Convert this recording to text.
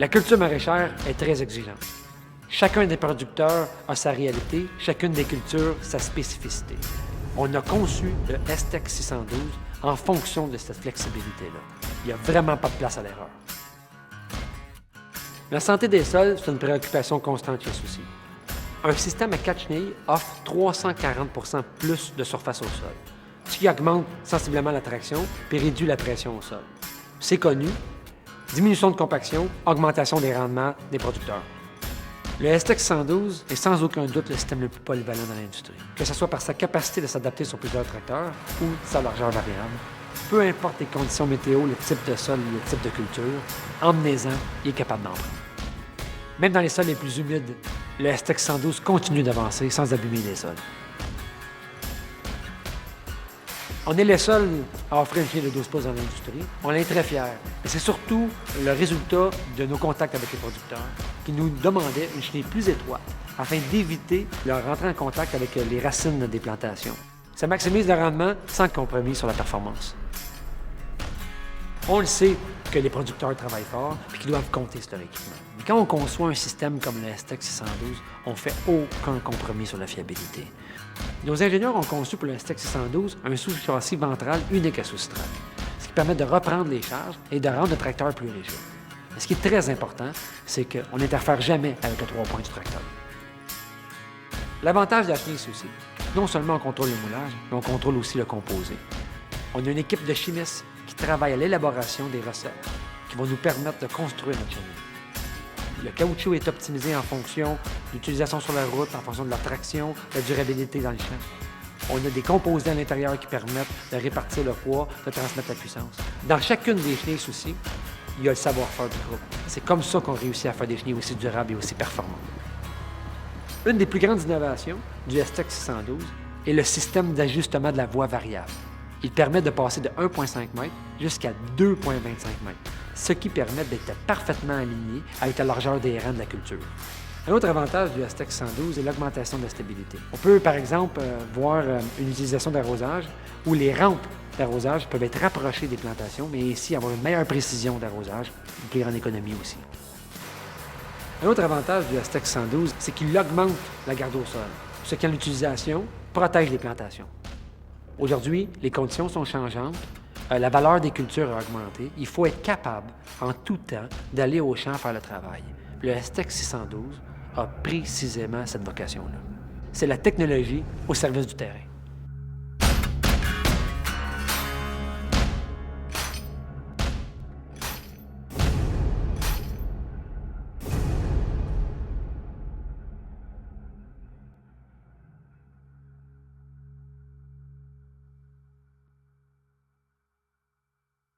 La culture maraîchère est très exigeante. Chacun des producteurs a sa réalité, chacune des cultures sa spécificité. On a conçu le STEC 612 en fonction de cette flexibilité-là. Il n'y a vraiment pas de place à l'erreur. La santé des sols, c'est une préoccupation constante chez Souci. Un système à 4 chenilles offre 340 plus de surface au sol, ce qui augmente sensiblement la traction puis réduit la pression au sol. C'est connu, diminution de compaction, augmentation des rendements des producteurs. Le STEC 112 est sans aucun doute le système le plus polyvalent dans l'industrie, que ce soit par sa capacité de s'adapter sur plusieurs tracteurs ou sa largeur variable. Peu importe les conditions météo, le type de sol ou le type de culture, emmenez-en, il est capable d'en prendre. Même dans les sols les plus humides, le STEC 112 continue d'avancer sans abîmer les sols. On est les seuls à offrir une chenille de 12 pouces dans l'industrie. On en est très fiers. Et c'est surtout le résultat de nos contacts avec les producteurs qui nous demandaient une chenille plus étroite afin d'éviter leur rentrer en contact avec les racines des plantations. Ça maximise le rendement sans compromis sur la performance. On le sait que les producteurs travaillent fort et qu'ils doivent compter sur leur équipement. Mais quand on conçoit un système comme le STEC 612, on ne fait aucun compromis sur la fiabilité. Nos ingénieurs ont conçu pour le STEC 612 un sous-châssis ventral unique à sous-strac, ce qui permet de reprendre les charges et de rendre le tracteur plus léger. Mais ce qui est très important, c'est qu'on n'interfère jamais avec le 3 points du tracteur. L'avantage de la chenille Souci, non seulement on contrôle le moulage, mais on contrôle aussi le composé. On a une équipe de chimistes qui travaille à l'élaboration des recettes qui vont nous permettre de construire notre chenille. Le caoutchouc est optimisé en fonction de l'utilisation sur la route, en fonction de la traction, de la durabilité dans le champ. On a des composés à l'intérieur qui permettent de répartir le poids, de transmettre la puissance. Dans chacune des chenilles Souci, il y a le savoir-faire du groupe. C'est comme ça qu'on réussit à faire des chenilles aussi durables et aussi performantes. Une des plus grandes innovations du STEC 612 est le système d'ajustement de la voie variable. Il permet de passer de 1,5 m jusqu'à 2,25 m, ce qui permet d'être parfaitement aligné avec la largeur des rangs de la culture. Un autre avantage du STEC 112 est l'augmentation de la stabilité. On peut, par exemple, voir une utilisation d'arrosage où les rampes d'arrosage peuvent être rapprochées des plantations, mais ainsi avoir une meilleure précision d'arrosage, une plus grande économie aussi. Un autre avantage du STEC 112, c'est qu'il augmente la garde au sol, ce qui, en utilisation, protège les plantations. Aujourd'hui, les conditions sont changeantes, la valeur des cultures a augmenté. Il faut être capable, en tout temps, d'aller au champ faire le travail. Le STEC 612 a précisément cette vocation-là. C'est la technologie au service du terrain.